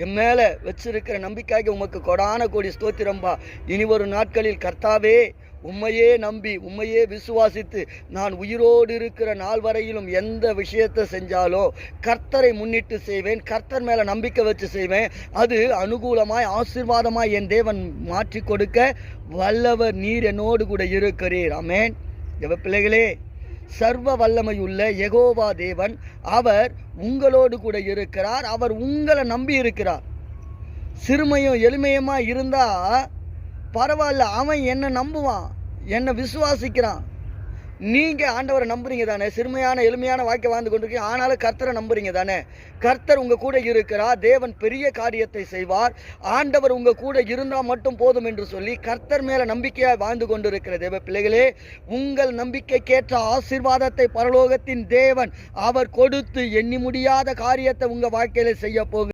என் மேலே வச்சிருக்கிற நம்பிக்கையாக உமக்கு கொடான கோடி ஸ்தோத்திரம்பா. இனி ஒரு நாட்களில் கர்த்தாவே உம்மையே நம்பி உம்மையே விசுவாசித்து நான் உயிரோடு இருக்கிற நாள் வரையிலும் எந்த விஷயத்தை செஞ்சாலோ கர்த்தரை முன்னிட்டு செய்வேன். கர்த்தர் மேலே நம்பிக்கை வச்சு செய்வேன். அது அனுகூலமாய் ஆசீர்வாதமாய் என் தேவன் மாற்றி கொடுக்க வல்லவர் நீர் என்னோடு கூட இருக்கிறீர். ஆமென். தேவ பிள்ளைகளே, சர்வ வல்லமையுள்ள யெகோவா தேவன் அவர் உங்களோடு கூட இருக்கிறார். அவர் உங்களை நம்பி இருக்கிறார். சிறுமையும் எளிமையுமா இருந்தா பரவாயில்ல, அவன் என்னை நம்புவான், என்னை விசுவாசிக்கிறான். நீங்கள் ஆண்டவரை நம்புறீங்க தானே? சிறுமையான எளிமையான வாழ்க்கை வாழ்ந்து கொண்டிருக்கீங்க, ஆனாலும் கர்த்தரை நம்புறீங்க தானே? கர்த்தர் உங்கள் கூட இருக்கிறார். தேவன் பெரிய காரியத்தை செய்வார். ஆண்டவர் உங்கள் கூட இருந்தால் மட்டும் போதும் என்று சொல்லி கர்த்தர் மேலே நம்பிக்கையாக வாழ்ந்து கொண்டிருக்கிற தேவ பிள்ளைகளே, உங்கள் நம்பிக்கைக்கேற்ற ஆசீர்வாதத்தை பரலோகத்தின் தேவன் அவர் கொடுத்து எண்ணி முடியாத காரியத்தை உங்கள் வாழ்க்கையில் செய்ய போகிறார்.